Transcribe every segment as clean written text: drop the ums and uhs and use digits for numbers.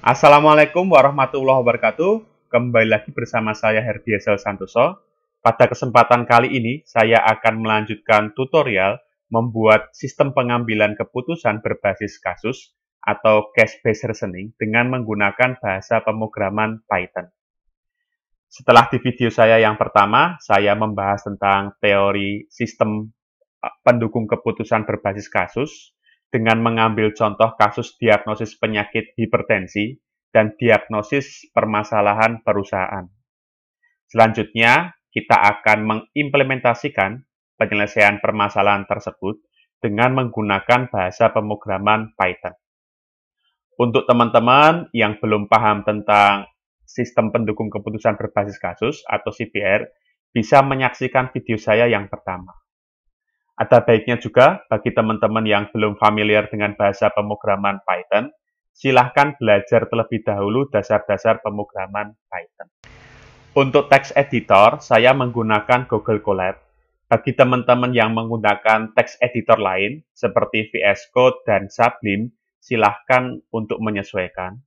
Assalamualaikum warahmatullahi wabarakatuh. Kembali lagi bersama saya Herdiesel Santoso. Pada kesempatan kali ini, saya akan melanjutkan tutorial membuat sistem pengambilan keputusan berbasis kasus atau case-based reasoning dengan menggunakan bahasa pemrograman Python. Setelah di video saya yang pertama, saya membahas tentang teori sistem pendukung keputusan berbasis kasus dengan mengambil contoh kasus diagnosis penyakit hipertensi dan diagnosis permasalahan perusahaan. Selanjutnya, kita akan mengimplementasikan penyelesaian permasalahan tersebut dengan menggunakan bahasa pemrograman Python. Untuk teman-teman yang belum paham tentang sistem pendukung keputusan berbasis kasus atau CPR, bisa menyaksikan video saya yang pertama. Ada baiknya juga bagi teman-teman yang belum familiar dengan bahasa pemrograman Python, silahkan belajar terlebih dahulu dasar-dasar pemrograman Python. Untuk text editor, saya menggunakan Google Colab. Bagi teman-teman yang menggunakan text editor lain, seperti VS Code dan Sublime, silahkan untuk menyesuaikan.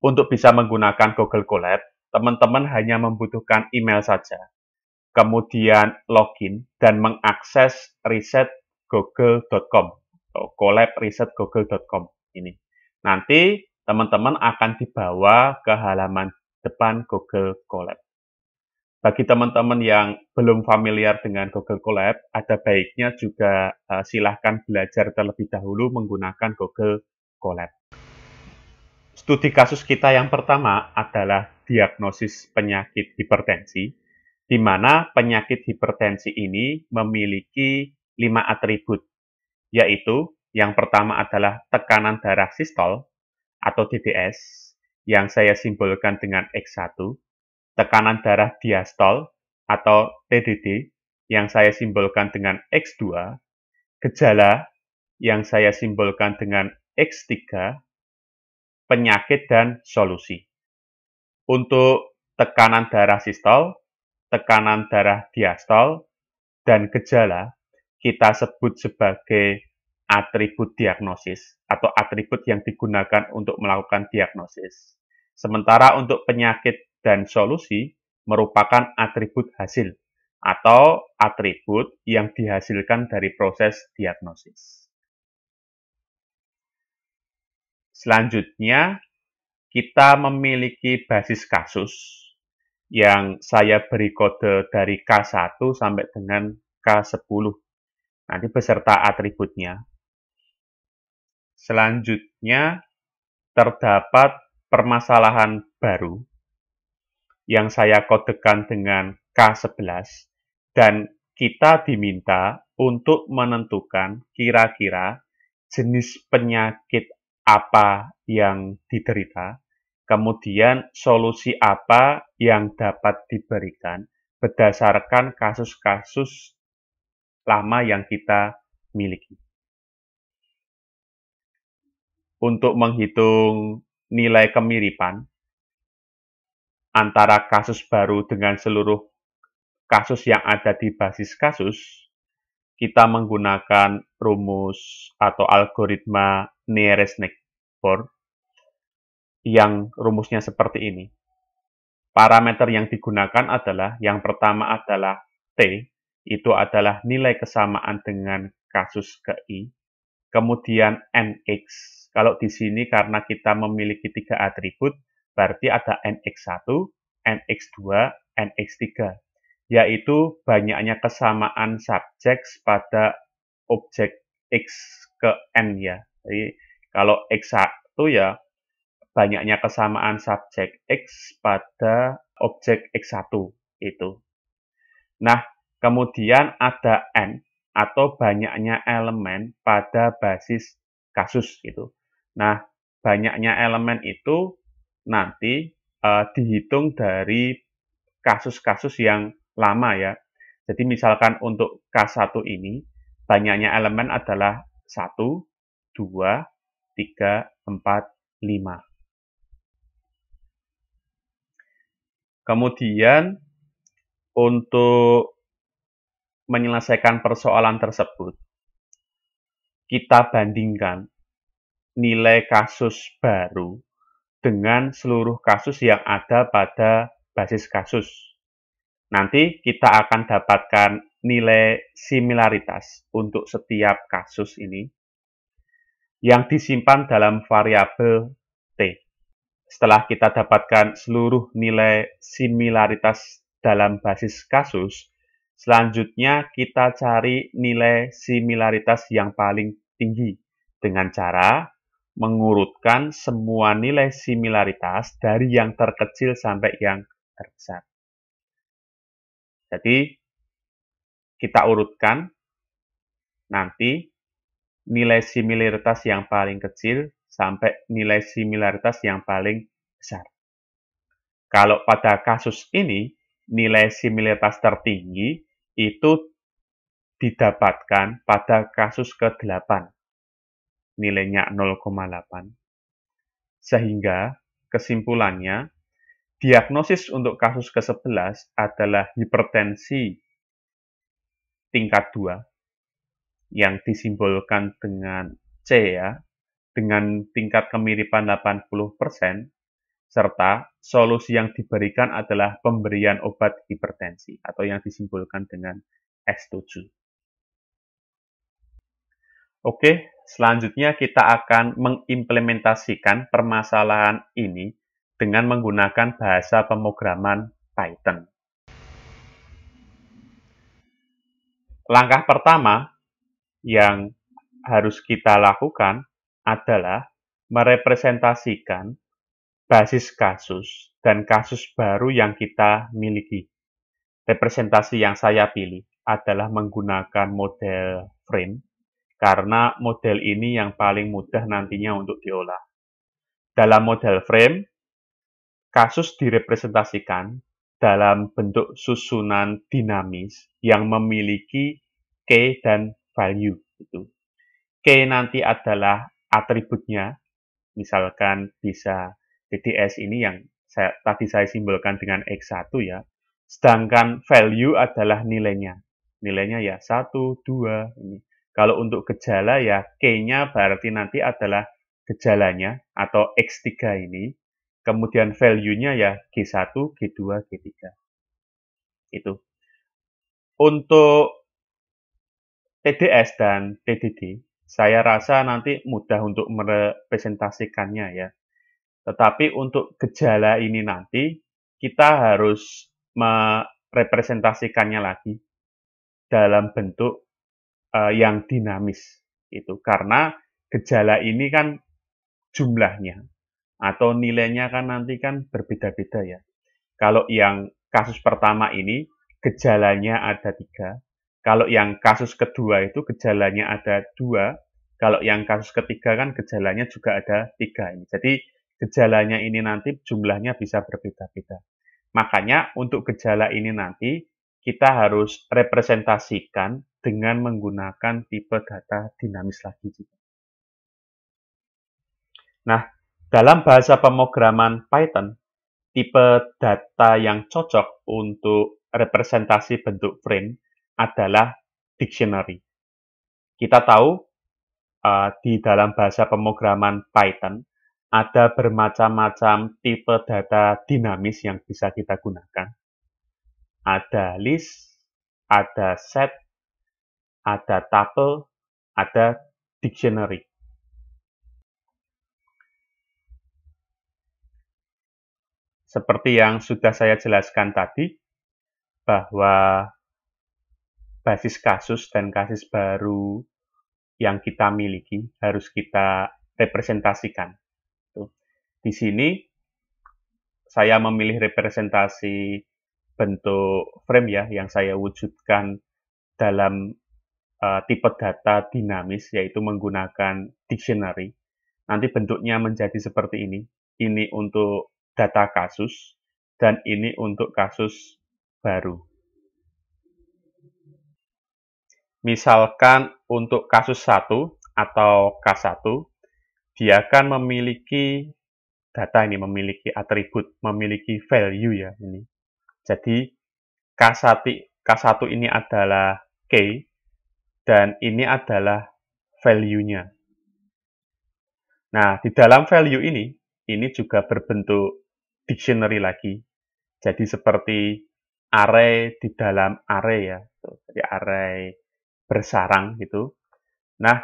Untuk bisa menggunakan Google Colab, teman-teman hanya membutuhkan email saja, kemudian login dan mengakses resetgoogle.com atau collab-resetgoogle.com ini. Nanti teman-teman akan dibawa ke halaman depan Google Colab. Bagi teman-teman yang belum familiar dengan Google Colab, ada baiknya juga silahkan belajar terlebih dahulu menggunakan Google Colab. Studi kasus kita yang pertama adalah diagnosis penyakit hipertensi, di mana penyakit hipertensi ini memiliki 5 atribut, yaitu yang pertama adalah tekanan darah sistol atau DDS, yang saya simbolkan dengan X1, tekanan darah diastol atau TDD, yang saya simbolkan dengan X2, gejala, yang saya simbolkan dengan X3, penyakit dan solusi. Untuk tekanan darah sistol, tekanan darah diastol, dan gejala kita sebut sebagai atribut diagnosis atau atribut yang digunakan untuk melakukan diagnosis. Sementara untuk penyakit dan solusi merupakan atribut hasil atau atribut yang dihasilkan dari proses diagnosis. Selanjutnya, kita memiliki basis kasus yang saya beri kode dari K1 sampai dengan K10. Nanti beserta atributnya. Selanjutnya, terdapat permasalahan baru yang saya kodekan dengan K11 dan kita diminta untuk menentukan kira-kira jenis penyakit apa yang diderita, kemudian solusi apa yang dapat diberikan berdasarkan kasus-kasus lama yang kita miliki. Untuk menghitung nilai kemiripan antara kasus baru dengan seluruh kasus yang ada di basis kasus, kita menggunakan rumus atau algoritma nearest neighbor yang rumusnya seperti ini. Parameter yang digunakan adalah, yang pertama adalah T, itu adalah nilai kesamaan dengan kasus ke I. Kemudian NX, kalau di sini karena kita memiliki 3 atribut, berarti ada NX1, NX2, NX3. Yaitu banyaknya kesamaan subjek pada objek X ke N ya. Jadi kalau X1 ya banyaknya kesamaan subjek X pada objek X1 itu. Nah, kemudian ada N atau banyaknya elemen pada basis kasus gitu. Nah, banyaknya elemen itu nanti dihitung dari kasus-kasus yang lama ya. Jadi misalkan untuk K1 ini, banyaknya elemen adalah 1, 2, 3, 4, 5. Kemudian untuk menyelesaikan persoalan tersebut, kita bandingkan nilai kasus baru dengan seluruh kasus yang ada pada basis kasus. Nanti kita akan dapatkan nilai similaritas untuk setiap kasus ini yang disimpan dalam variabel T. Setelah kita dapatkan seluruh nilai similaritas dalam basis kasus, selanjutnya kita cari nilai similaritas yang paling tinggi dengan cara mengurutkan semua nilai similaritas dari yang terkecil sampai yang terbesar. Jadi, kita urutkan nanti nilai similaritas yang paling kecil sampai nilai similaritas yang paling besar. Kalau pada kasus ini, nilai similaritas tertinggi itu didapatkan pada kasus ke-8. Nilainya 0,8. Sehingga kesimpulannya, diagnosis untuk kasus ke-11 adalah hipertensi tingkat 2 yang disimbolkan dengan C ya, dengan tingkat kemiripan 80%, serta solusi yang diberikan adalah pemberian obat hipertensi atau yang disimbolkan dengan S7. Oke, selanjutnya kita akan mengimplementasikan permasalahan ini dengan menggunakan bahasa pemrograman Python. Langkah pertama yang harus kita lakukan adalah merepresentasikan basis kasus dan kasus baru yang kita miliki. Representasi yang saya pilih adalah menggunakan model frame, karena model ini yang paling mudah nantinya untuk diolah. Dalam model frame, kasus direpresentasikan dalam bentuk susunan dinamis yang memiliki key dan value. Key nanti adalah atributnya, misalkan bisa TDS ini yang tadi saya simbolkan dengan X1 ya, sedangkan value adalah nilainya. Nilainya ya 1, 2, ini. Kalau untuk gejala ya K-nya berarti nanti adalah gejalanya atau X3 ini, kemudian value-nya ya G1, G2, G3. Itu. Untuk TDS dan TDD, saya rasa nanti mudah untuk merepresentasikannya ya. Tetapi untuk gejala ini nanti, kita harus merepresentasikannya lagi dalam bentuk yang dinamis. Itu karena gejala ini kan jumlahnya atau nilainya kan nanti kan berbeda-beda ya. Kalau yang kasus pertama ini, gejalanya ada 3. Kalau yang kasus kedua itu gejalanya ada 2. Kalau yang kasus ketiga kan gejalanya juga ada 3. Jadi gejalanya ini nanti jumlahnya bisa berbeda-beda. Makanya untuk gejala ini nanti kita harus representasikan dengan menggunakan tipe data dinamis lagi. Nah, dalam bahasa pemrograman Python, tipe data yang cocok untuk representasi bentuk frame adalah dictionary. Kita tahu di dalam bahasa pemrograman Python ada bermacam-macam tipe data dinamis yang bisa kita gunakan. Ada list, ada set, ada tuple, ada dictionary. Seperti yang sudah saya jelaskan tadi, bahwa basis kasus dan kasus baru yang kita miliki harus kita representasikan. Di sini saya memilih representasi bentuk frame ya yang saya wujudkan dalam tipe data dinamis, yaitu menggunakan dictionary. Nanti bentuknya menjadi seperti ini. Ini untuk data kasus dan ini untuk kasus baru. Misalkan untuk kasus 1 atau K1, dia akan memiliki data ini, memiliki atribut, memiliki value ya ini. Jadi K1 ini adalah K dan ini adalah value-nya. Nah, di dalam value ini ini juga berbentuk dictionary lagi. Jadi seperti array di dalam array ya. Jadi array bersarang gitu. Nah,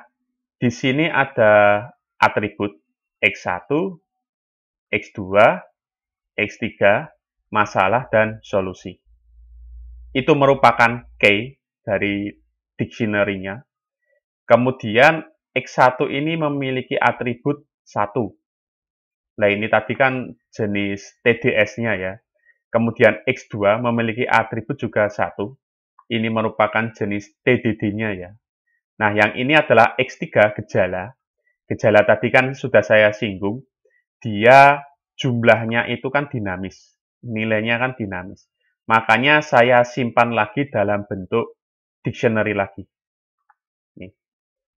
di sini ada atribut X1, X2, X3, masalah, dan solusi. Itu merupakan key dari dictionary-nya. Kemudian X1 ini memiliki atribut 1. Nah, ini tadi kan jenis TDS-nya ya. Kemudian X2 memiliki atribut juga 1. Ini merupakan jenis TDD-nya ya. Nah, yang ini adalah X3 gejala. Gejala tadi kan sudah saya singgung. Dia jumlahnya itu kan dinamis. Nilainya kan dinamis. Makanya saya simpan lagi dalam bentuk dictionary lagi. Nih.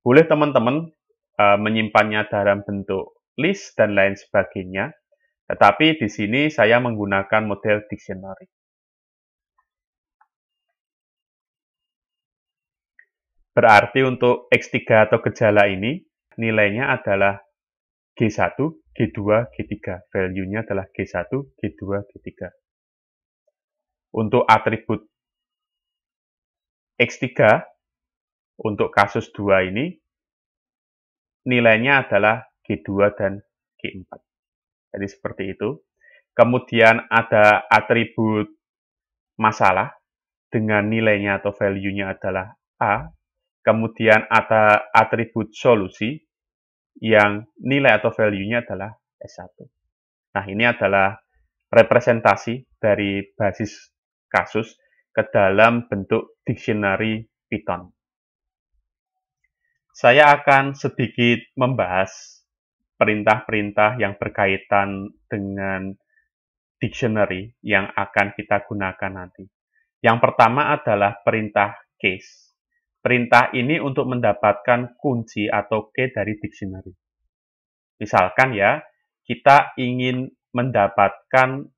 Boleh teman-teman menyimpannya dalam bentuk list dan lain sebagainya. Tetapi di sini saya menggunakan model dictionary. Berarti untuk X3 atau gejala ini, nilainya adalah G1, G2, G3. Value-nya adalah G1, G2, G3. Untuk atribut X3, untuk kasus 2 ini, nilainya adalah G2 dan G4. Jadi seperti itu. Kemudian ada atribut masalah dengan nilainya atau value-nya adalah A. Kemudian ada atribut solusi yang nilai atau value-nya adalah S1. Nah, ini adalah representasi dari basis kasus ke dalam bentuk dictionary Python. Saya akan sedikit membahas perintah-perintah yang berkaitan dengan dictionary yang akan kita gunakan nanti. Yang pertama adalah perintah case. Perintah ini untuk mendapatkan kunci atau key dari dictionary. Misalkan ya, kita ingin mendapatkan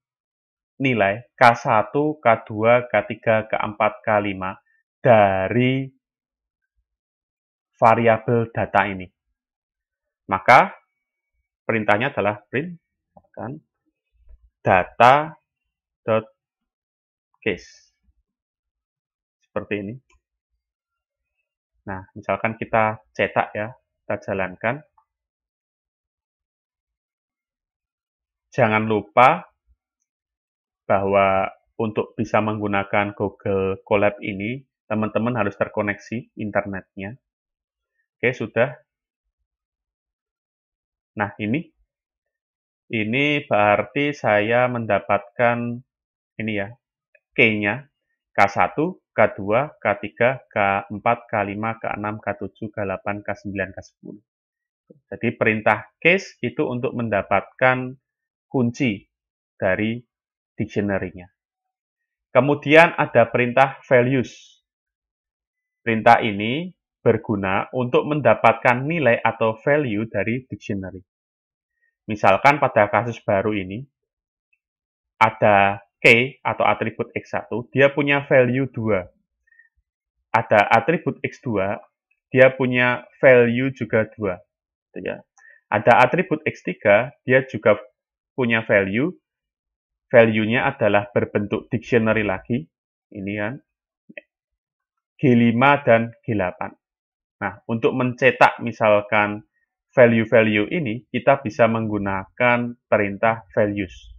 nilai K1, K2, K3, K4, K5 dari variabel data ini. Maka perintahnya adalah print data.case. Seperti ini. Nah, misalkan kita cetak ya, kita jalankan. Jangan lupa bahwa untuk bisa menggunakan Google Colab ini, teman-teman harus terkoneksi internetnya. Oke, sudah. Nah, ini berarti saya mendapatkan ini ya, key-nya K1, K2, K3, K4, K5, K6, K7, K8, K9, K10. Jadi perintah case itu untuk mendapatkan kunci dari dictionary-nya. Kemudian ada perintah values. Perintah ini berguna untuk mendapatkan nilai atau value dari dictionary. Misalkan pada kasus baru ini, ada key atau atribut X1, dia punya value 2. Ada atribut X2, dia punya value juga 2. Ya. Ada atribut X3, dia juga punya value. Value-nya adalah berbentuk dictionary lagi. Ini kan. G5 dan G8. Nah, untuk mencetak misalkan value-value ini, kita bisa menggunakan perintah values.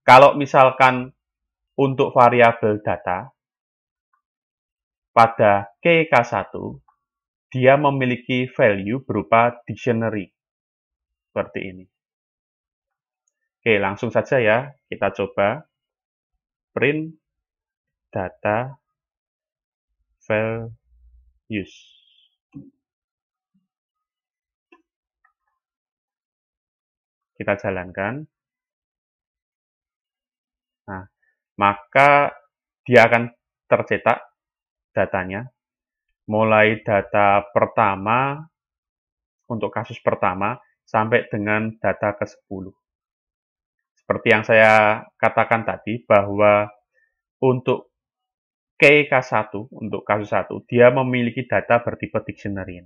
Kalau misalkan untuk variabel data, pada K1, dia memiliki value berupa dictionary. Seperti ini. Oke, langsung saja ya, kita coba print data values. Kita jalankan. Nah, maka dia akan tercetak datanya. Mulai data pertama, untuk kasus pertama, sampai dengan data ke-10. Seperti yang saya katakan tadi, bahwa untuk K1, untuk kasus 1, dia memiliki data bertipe dictionary.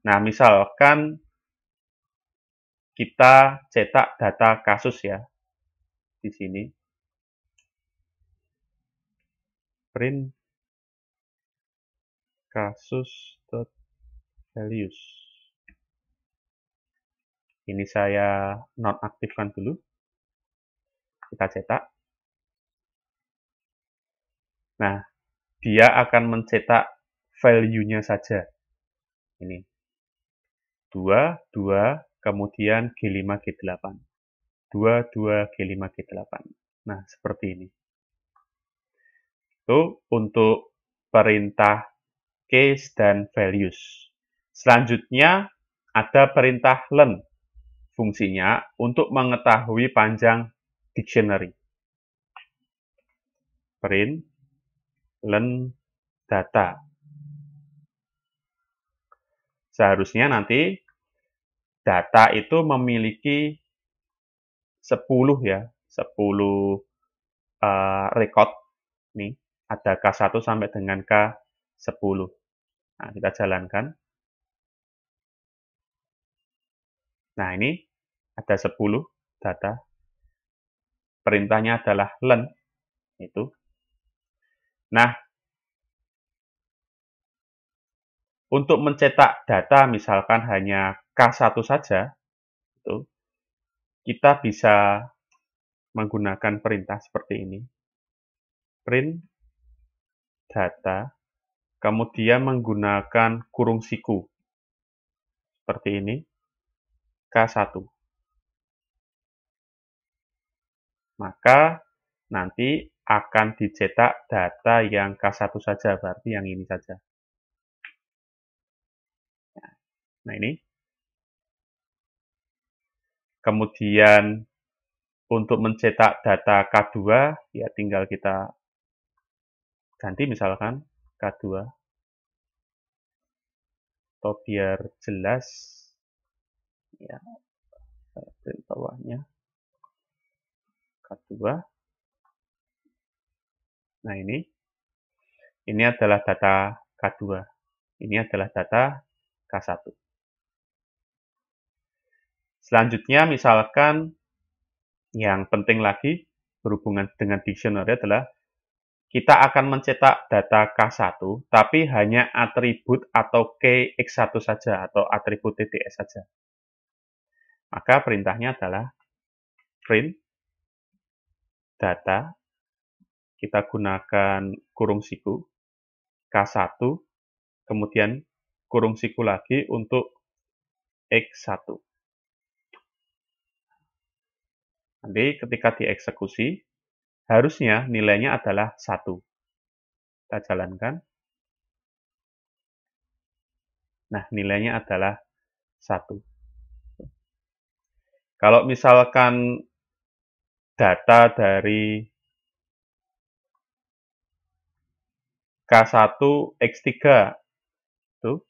Nah, misalkan kita cetak data kasus ya. Di sini print kasus.values. Ini saya nonaktifkan dulu. Kita cetak. Nah, dia akan mencetak value-nya saja. Ini 2, 2, kemudian G5, G8. 2, 2, G5, G8. Nah, seperti ini. Itu untuk perintah case dan values. Selanjutnya ada perintah learn. Fungsinya untuk mengetahui panjang dictionary. Print learn data. Seharusnya nanti data itu memiliki 10 ya, 10 record. Nih, ada K1 sampai dengan K10. Nah, kita jalankan. Nah, ini ada 10 data. Perintahnya adalah learn. Itu. Nah, untuk mencetak data misalkan hanya K1 saja, itu, kita bisa menggunakan perintah seperti ini. Print data, kemudian menggunakan kurung siku. Seperti ini. K1. Maka nanti akan dicetak data yang K1 saja, berarti yang ini saja. Nah, ini. Kemudian untuk mencetak data K2, ya tinggal kita ganti misalkan K2. Atau biar jelas, ya, print bawahnya K2. Nah, ini adalah data K2. Ini adalah data K1. Selanjutnya, misalkan yang penting lagi berhubungan dengan dictionary adalah kita akan mencetak data K1, tapi hanya atribut atau key X1 saja, atau atribut TTS saja. Maka perintahnya adalah print data, kita gunakan kurung siku, K1, kemudian kurung siku lagi untuk X1. Nanti ketika dieksekusi, harusnya nilainya adalah 1. Kita jalankan. Nah, nilainya adalah 1. Kalau misalkan data dari K1 X3 tuh.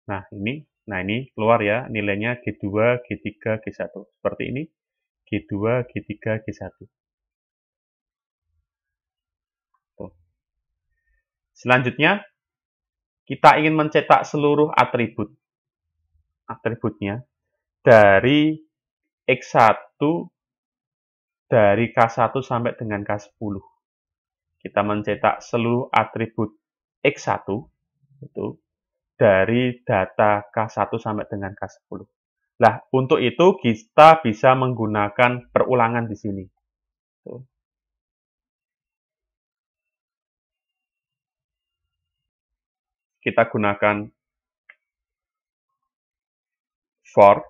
Nah, ini keluar ya nilainya G2, G3, G1. Seperti ini. G2, G3, G1. Tuh. Selanjutnya, kita ingin mencetak seluruh atributnya dari X1 dari K1 sampai dengan K10. Kita mencetak seluruh atribut X1 itu dari data K1 sampai dengan K10. Nah, untuk itu kita bisa menggunakan perulangan di sini. Tuh. Kita gunakan for,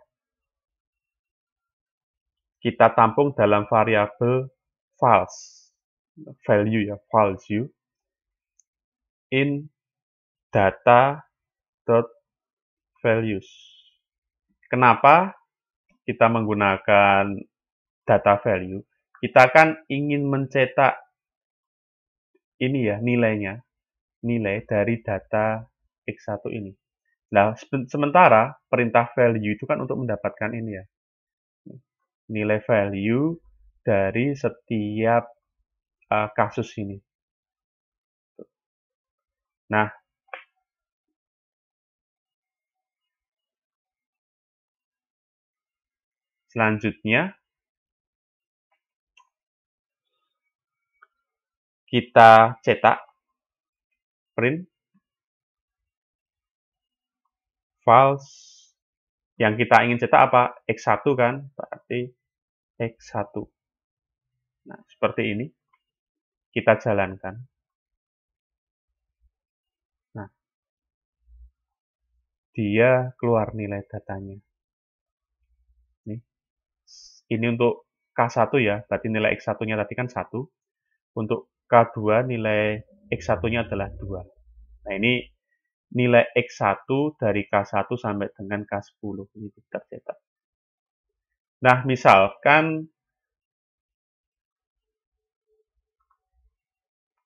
kita tampung dalam variabel value in data.values. Kenapa kita menggunakan data value? Kita kan ingin mencetak ini ya nilai dari data X1 ini. Nah, sementara perintah value itu kan untuk mendapatkan ini ya. Nilai value dari setiap kasus ini. Nah, Selanjutnya, kita cetak, print, files. Yang kita ingin cetak apa? X1 kan? Berarti X1. Nah, seperti ini. Kita jalankan. Nah, dia keluar nilai datanya. Ini untuk K1 ya, berarti nilai X1-nya tadi kan 1. Untuk K2 nilai X1-nya adalah 2. Nah, ini nilai X1 dari K1 sampai dengan K10 ini tercetak. Nah, misalkan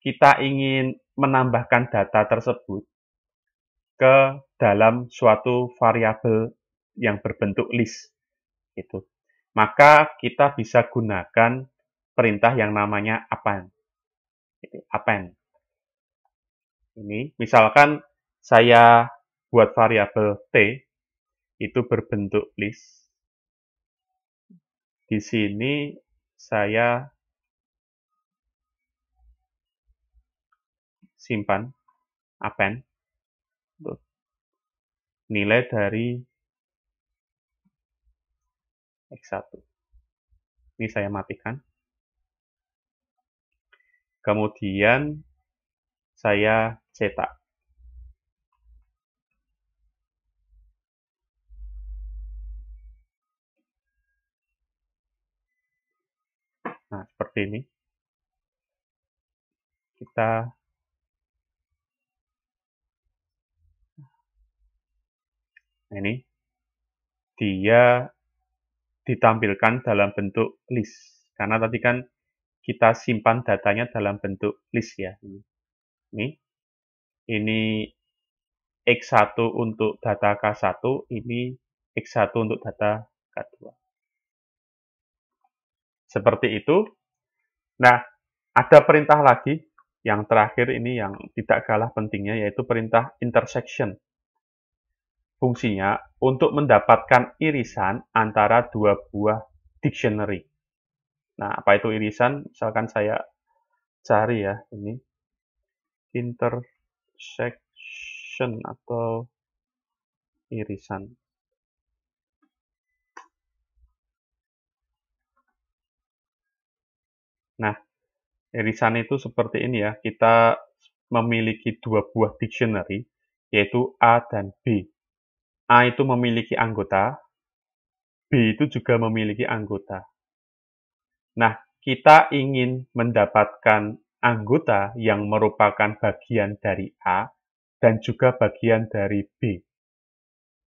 kita ingin menambahkan data tersebut ke dalam suatu variabel yang berbentuk list, gitu. Maka kita bisa gunakan perintah yang namanya append. Append. Ini, misalkan saya buat variabel T, itu berbentuk list. Di sini saya simpan, append, nilai dari X1. Ini saya matikan. Kemudian saya cetak. Nah, seperti ini. Ini dia ditampilkan dalam bentuk list. Karena tadi kan kita simpan datanya dalam bentuk list ya. Ini X1 untuk data K1, ini X1 untuk data K2. Seperti itu. Nah, ada perintah lagi, yang terakhir ini yang tidak kalah pentingnya, yaitu perintah intersection. Fungsinya untuk mendapatkan irisan antara dua buah dictionary. Nah, apa itu irisan? Misalkan saya cari ya, ini intersection atau irisan. Nah, irisan itu seperti ini ya, kita memiliki dua buah dictionary, yaitu A dan B. A itu memiliki anggota, B itu juga memiliki anggota. Nah, kita ingin mendapatkan anggota yang merupakan bagian dari A dan juga bagian dari B.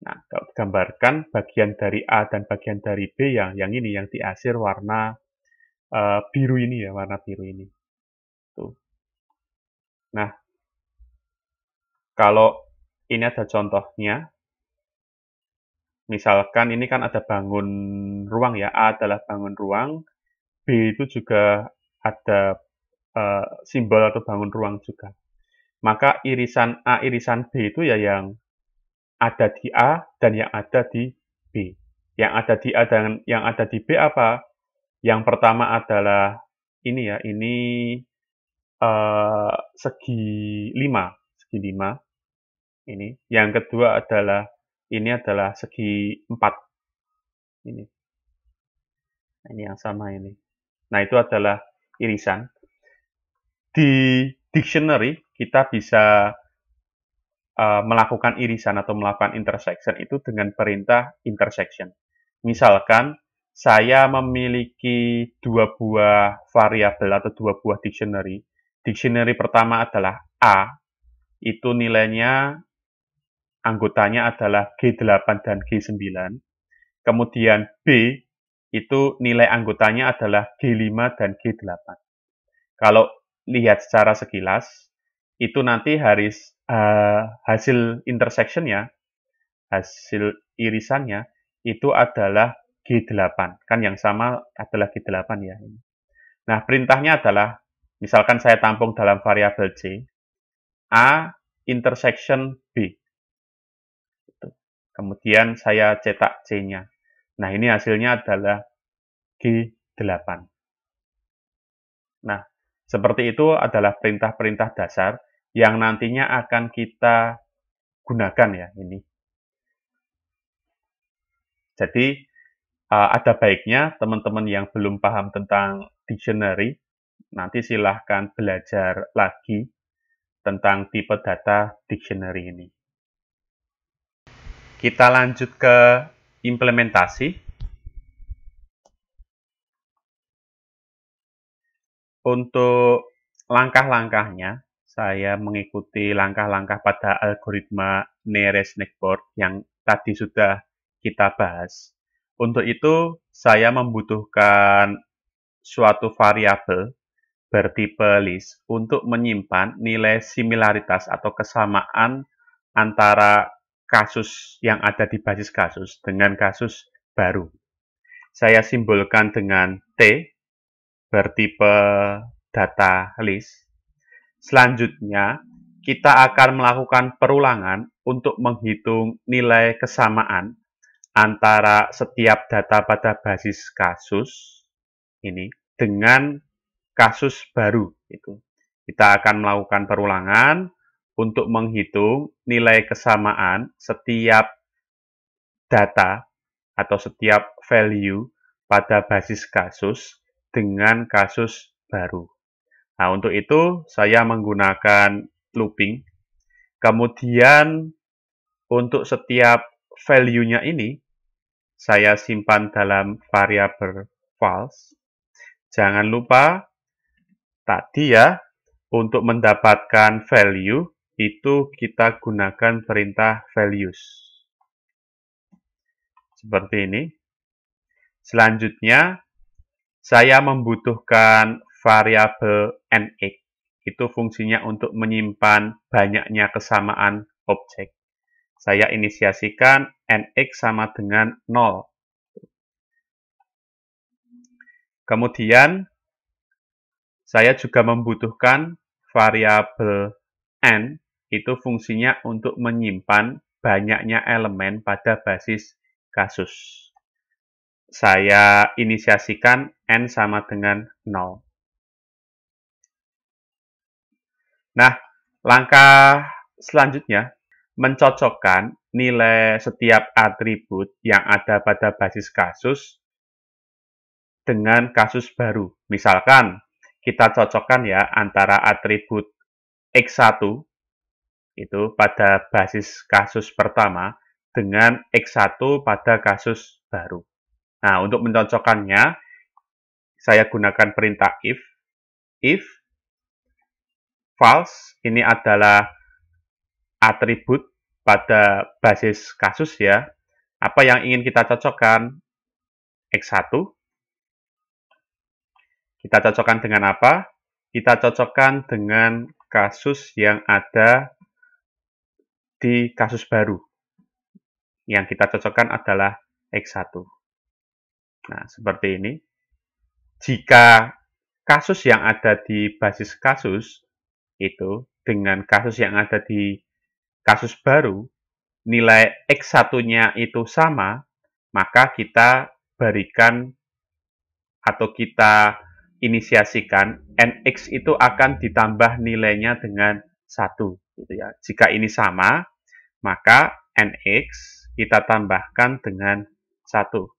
Nah, kalau digambarkan bagian dari A dan bagian dari B yang ini, yang diasir warna biru ini ya, warna biru ini. Tuh. Nah, kalau ini ada contohnya, misalkan ini kan ada bangun ruang ya, A adalah bangun ruang, B itu juga ada simbol atau bangun ruang juga. Maka irisan A, irisan B itu ya yang ada di A dan yang ada di B. Yang ada di A dan yang ada di B apa? Yang pertama adalah ini ya, ini segi 5. Ini. Yang kedua adalah ini adalah segi 4. Ini. Ini yang sama ini. Nah, itu adalah irisan. Di dictionary kita bisa melakukan irisan atau melakukan intersection itu dengan perintah intersection. Misalkan saya memiliki dua buah variabel atau dua buah dictionary. Dictionary pertama adalah A, itu nilainya anggotanya adalah G8 dan G9. Kemudian B, itu nilai anggotanya adalah G5 dan G8. Kalau lihat secara sekilas, itu nanti hasil intersection-nya, hasil irisannya, itu adalah G8. Kan yang sama adalah G8 ya. Nah, perintahnya adalah, misalkan saya tampung dalam variabel C, A intersection B. Kemudian saya cetak C-nya. Nah, ini hasilnya adalah G8. Nah, seperti itu adalah perintah-perintah dasar yang nantinya akan kita gunakan ya ini. Jadi, ada baiknya teman-teman yang belum paham tentang dictionary, nanti silahkan belajar lagi tentang tipe data dictionary ini. Kita lanjut ke implementasi. Untuk langkah-langkahnya, saya mengikuti langkah-langkah pada algoritma Nearest-Neckboard yang tadi sudah kita bahas. Untuk itu, saya membutuhkan suatu variabel bertipe list untuk menyimpan nilai similaritas atau kesamaan antara kasus yang ada di basis kasus dengan kasus baru. Saya simbolkan dengan T bertipe data list. Selanjutnya, kita akan melakukan perulangan untuk menghitung nilai kesamaan antara setiap data pada basis kasus ini dengan kasus baru. Kita akan melakukan perulangan untuk menghitung nilai kesamaan setiap data atau setiap value pada basis kasus dengan kasus baru. Nah, untuk itu saya menggunakan looping. Kemudian untuk setiap value-nya ini saya simpan dalam variabel false. Jangan lupa tadi ya, untuk mendapatkan value itu kita gunakan perintah values. Seperti ini. Selanjutnya saya membutuhkan variabel nx. Itu fungsinya untuk menyimpan banyaknya kesamaan objek. Saya inisiasikan nx sama dengan 0. Kemudian, saya juga membutuhkan variabel n. Itu fungsinya untuk menyimpan banyaknya elemen pada basis kasus. Saya inisiasikan n sama dengan 0. Nah, langkah selanjutnya, mencocokkan nilai setiap atribut yang ada pada basis kasus dengan kasus baru. Misalkan, kita cocokkan ya antara atribut X1 itu pada basis kasus pertama dengan X1 pada kasus baru. Nah, untuk mencocokkannya, saya gunakan perintah if. If false, ini adalah atribut pada basis kasus ya. Apa yang ingin kita cocokkan? X1. Kita cocokkan dengan apa? Kita cocokkan dengan kasus yang ada di kasus baru. Yang kita cocokkan adalah X1. Nah, seperti ini. Jika kasus yang ada di basis kasus itu dengan kasus yang ada di kasus baru, nilai X1-nya itu sama, maka kita berikan atau kita inisiasikan nx itu akan ditambah nilainya dengan 1. Gitu ya. Jika ini sama, maka nx kita tambahkan dengan 1.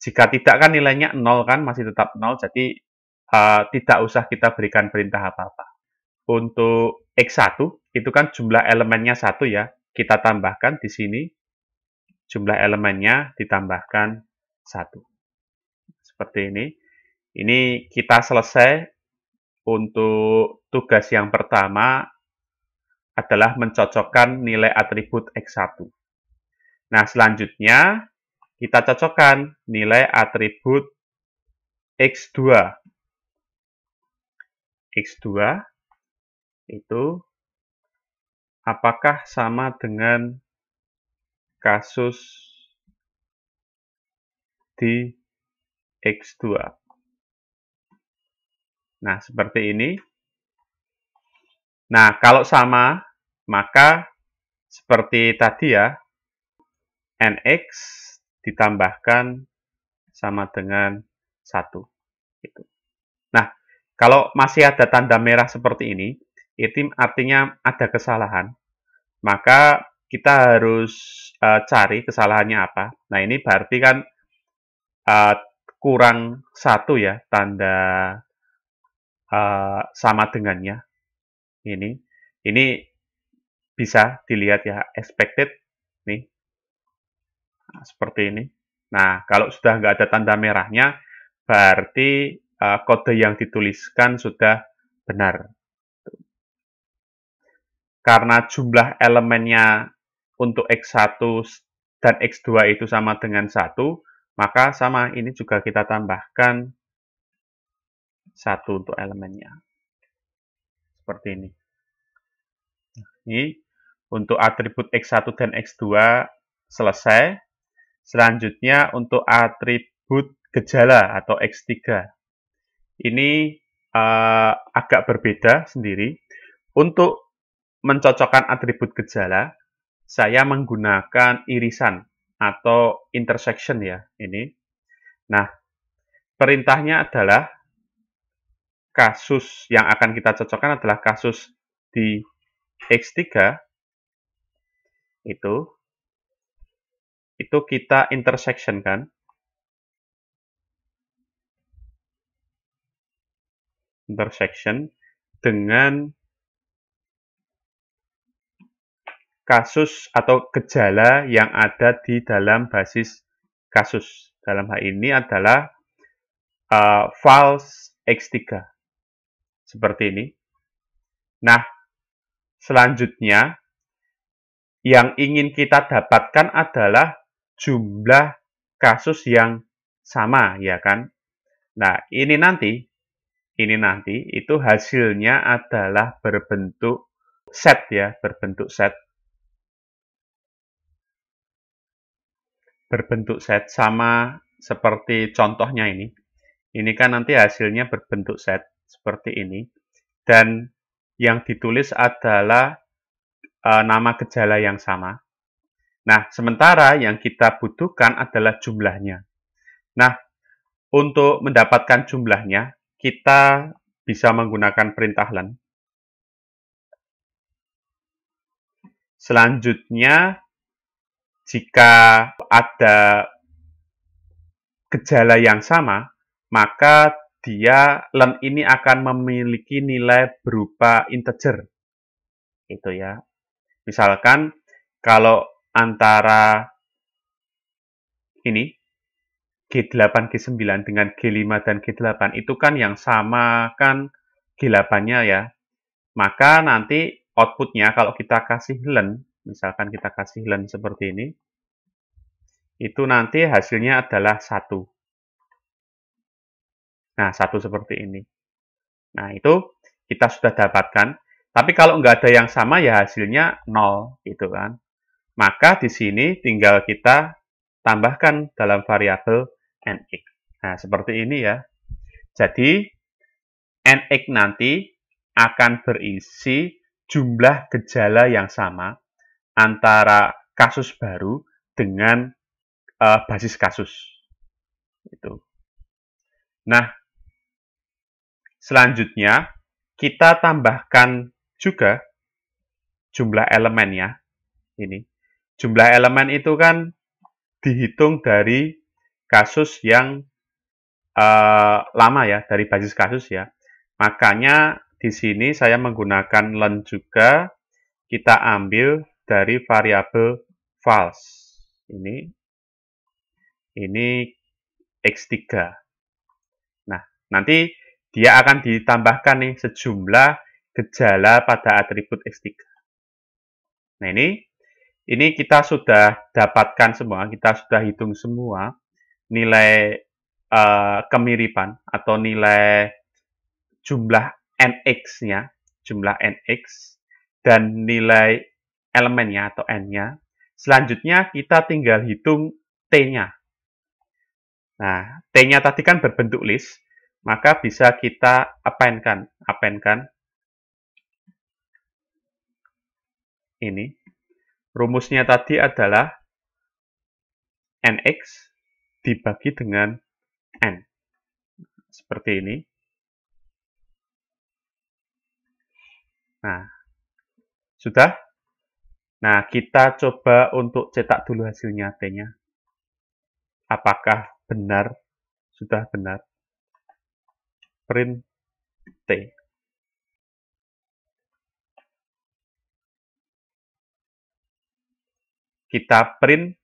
Jika tidak kan nilainya 0 kan, masih tetap 0, jadi tidak usah kita berikan perintah apa-apa. Untuk X1, itu kan jumlah elemennya 1 ya, kita tambahkan di sini, jumlah elemennya ditambahkan 1. Seperti ini. Ini kita selesai untuk tugas yang pertama adalah mencocokkan nilai atribut X1. Nah, selanjutnya kita cocokkan nilai atribut X2. X2 itu apakah sama dengan kasus di X2. Nah, seperti ini. Nah, kalau sama, maka seperti tadi ya, nx ditambahkan sama dengan 1. Gitu. Nah, kalau masih ada tanda merah seperti ini, itu artinya ada kesalahan. Maka kita harus cari kesalahannya apa. Nah, ini berarti kan kurang 1 ya, tanda sama dengannya. Ini bisa dilihat ya, expected nih, nah, seperti ini. Nah, kalau sudah nggak ada tanda merahnya, berarti kode yang dituliskan sudah benar. Karena jumlah elemennya untuk X1 dan X2 itu sama dengan 1, maka sama, ini juga kita tambahkan 1 untuk elemennya. Seperti ini. Ini untuk atribut X1 dan X2 selesai. Selanjutnya untuk atribut gejala atau X3. Ini agak berbeda sendiri. Untuk mencocokkan atribut gejala, saya menggunakan irisan atau intersection ya, ini. Nah, perintahnya adalah kasus yang akan kita cocokkan adalah kasus di X3 itu kita intersection kan. Intersection dengan kasus atau gejala yang ada di dalam basis kasus. Dalam hal ini adalah false X3. Seperti ini. Nah, selanjutnya yang ingin kita dapatkan adalah jumlah kasus yang sama, ya kan? Nah, ini nanti itu hasilnya adalah berbentuk set ya, berbentuk set. Berbentuk set sama seperti contohnya ini. Ini kan nanti hasilnya berbentuk set seperti ini. Dan yang ditulis adalah nama gejala yang sama. Nah, sementara yang kita butuhkan adalah jumlahnya. Nah, untuk mendapatkan jumlahnya, kita bisa menggunakan perintah len. Selanjutnya, jika ada gejala yang sama, maka len ini akan memiliki nilai berupa integer. Itu ya. Misalkan kalau antara ini G8, G9 dengan G5 dan G8 itu kan yang sama kan G8-nya ya. Maka nanti outputnya kalau kita kasih len, misalkan kita kasih len seperti ini, itu nanti hasilnya adalah 1. Nah, 1 seperti ini. Nah, itu kita sudah dapatkan. Tapi kalau nggak ada yang sama, ya hasilnya 0, gitu kan. Maka di sini tinggal kita tambahkan dalam variabel nx. Nah, seperti ini ya. Jadi, nx nanti akan berisi jumlah gejala yang sama antara kasus baru dengan basis kasus. Itu. Nah, selanjutnya kita tambahkan juga jumlah elemennya. Ini. Jumlah elemen itu kan dihitung dari kasus yang lama ya, dari basis kasus ya. Makanya di sini saya menggunakan len juga, kita ambil dari variabel false. Ini X3. Nah, nanti dia akan ditambahkan nih sejumlah gejala pada atribut X3. Nah, ini kita sudah dapatkan semua, kita sudah hitung semua nilai kemiripan atau nilai jumlah nx-nya, jumlah nx, dan nilai elemennya atau n-nya. Selanjutnya kita tinggal hitung t-nya. Nah, t-nya tadi kan berbentuk list, maka bisa kita append-kan. Ini. Rumusnya tadi adalah nx dibagi dengan N. Seperti ini. Nah, sudah? Nah, kita coba untuk cetak dulu hasilnya T-nya. Apakah benar? Sudah benar. Print T. Kita print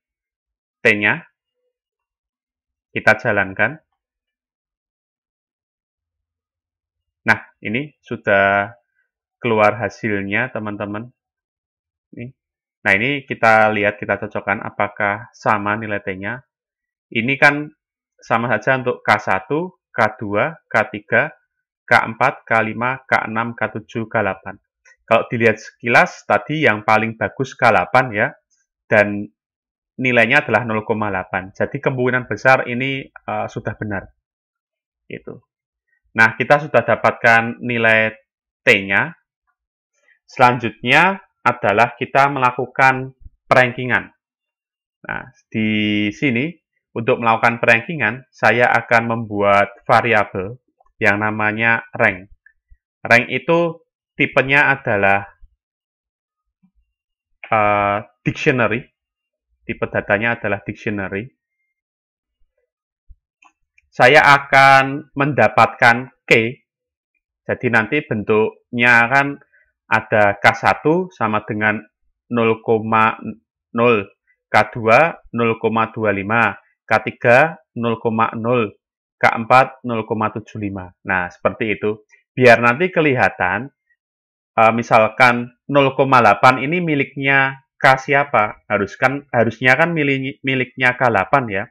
T-nya. Kita jalankan. Nah, ini sudah keluar hasilnya, teman-teman. Nah, ini kita lihat, kita cocokkan apakah sama nilai T-nya. Ini kan sama saja untuk K1, K2, K3, K4, K5, K6, K7, K8. Kalau dilihat sekilas, tadi yang paling bagus K8 ya, dan nilainya adalah 0,8. Jadi kemungkinan besar ini sudah benar. Itu. Nah, kita sudah dapatkan nilai T-nya. Selanjutnya adalah kita melakukan perankingan. Nah, di sini untuk melakukan perankingan, saya akan membuat variabel yang namanya rank. Rank itu tipenya adalah dictionary. Tipe datanya adalah dictionary. Saya akan mendapatkan key. Jadi nanti bentuknya kan ada K1 sama dengan 0,0, K2 0,25, K3 0,0, K4 0,75. Nah, seperti itu. Biar nanti kelihatan, misalkan 0,8 ini miliknya K siapa? Harusnya kan miliknya K8 ya.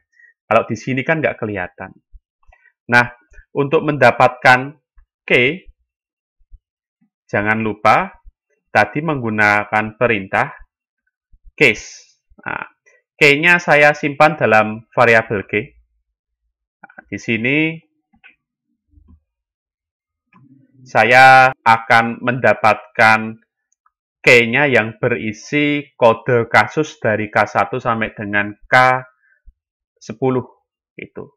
Kalau di sini kan nggak kelihatan. Nah, untuk mendapatkan K, jangan lupa tadi menggunakan perintah case. Nah, K-nya saya simpan dalam variabel K. Nah, di sini saya akan mendapatkan K-nya yang berisi kode kasus dari K1 sampai dengan K10. Itu.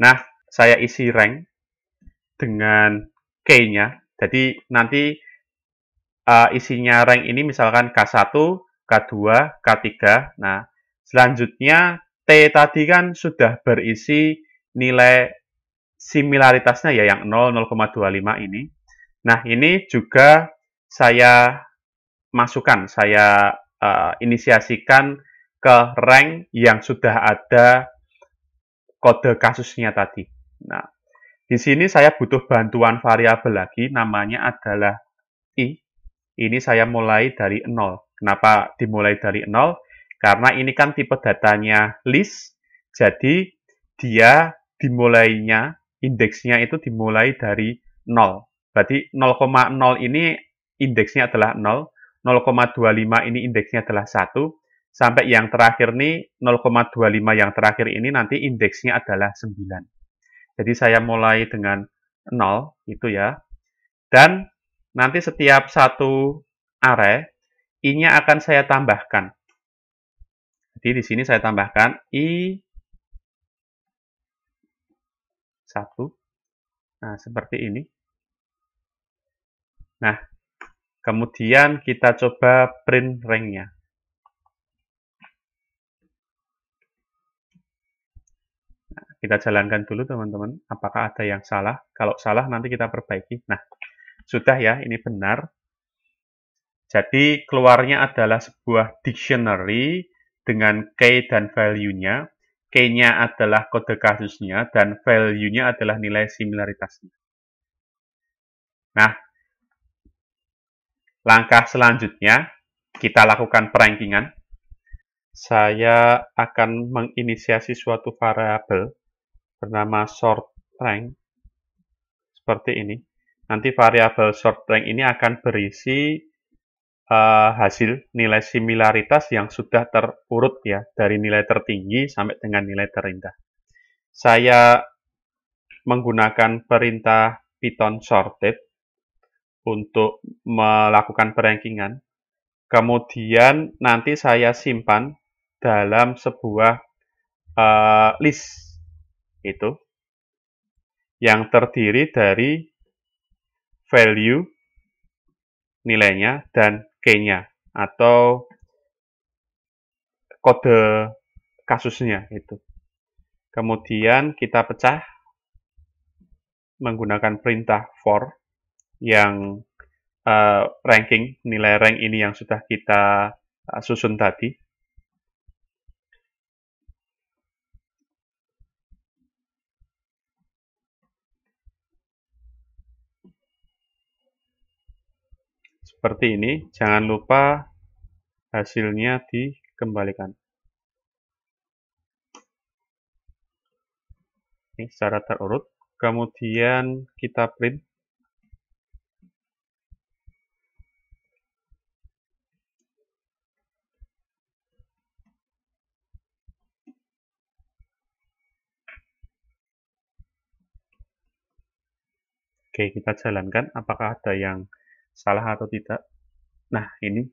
Nah, saya isi rank dengan K-nya. Jadi nanti isinya rank ini misalkan K1, K2, K3. Nah, selanjutnya T tadi kan sudah berisi nilai similaritasnya ya yang 0, 0,25 ini. Nah, ini juga saya masukkan, saya inisiasikan ke rank yang sudah ada kode kasusnya tadi. Nah, di sini saya butuh bantuan variabel lagi, namanya adalah I. Ini saya mulai dari 0. Kenapa dimulai dari 0? Karena ini kan tipe datanya list, jadi dia dimulainya, indeksnya itu dimulai dari 0. Berarti 0,0 ini indeksnya adalah 0, 0,25 ini indeksnya adalah 1, sampai yang terakhir nih 0,25 yang terakhir ini nanti indeksnya adalah 9. Jadi saya mulai dengan 0, itu ya. Dan nanti setiap satu array, I-nya akan saya tambahkan. Jadi di sini saya tambahkan I1. Nah, seperti ini. Nah, kemudian kita coba print rank-nya. Nah, kita jalankan dulu teman-teman, apakah ada yang salah. Kalau salah nanti kita perbaiki. Nah, sudah ya, ini benar. Jadi keluarnya adalah sebuah dictionary dengan key dan value-nya. Key-nya adalah kode kasusnya dan value-nya adalah nilai similaritasnya. Nah, langkah selanjutnya kita lakukan perankingan. Saya akan menginisiasi suatu variabel bernama sort rank seperti ini. Nanti variabel sort rank ini akan berisi hasil nilai similaritas yang sudah terurut ya dari nilai tertinggi sampai dengan nilai terendah. Saya menggunakan perintah Python sorted untuk melakukan perankingan. Kemudian nanti saya simpan dalam sebuah list itu. yang terdiri dari value, nilainya, dan key-nya, atau kode kasusnya itu. Kemudian kita pecah menggunakan perintah for yang ranking, nilai rank ini yang sudah kita susun tadi. Seperti ini, jangan lupa hasilnya dikembalikan. Ini secara terurut. Kemudian kita print. Oke, kita jalankan apakah ada yang salah atau tidak. Nah, ini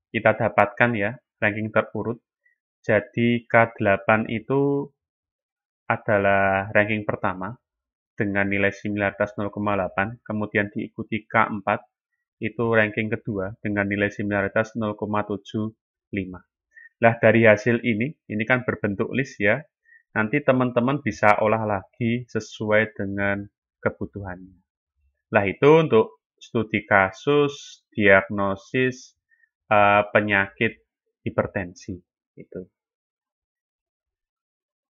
kita dapatkan ya, ranking terurut. Jadi K8 itu adalah ranking pertama dengan nilai similaritas 0,8, kemudian diikuti K4 itu ranking kedua dengan nilai similaritas 0,75. Nah, dari hasil ini kan berbentuk list ya, nanti teman-teman bisa olah lagi sesuai dengan kebutuhannya. Nah, itu untuk studi kasus, diagnosis penyakit hipertensi. Itu.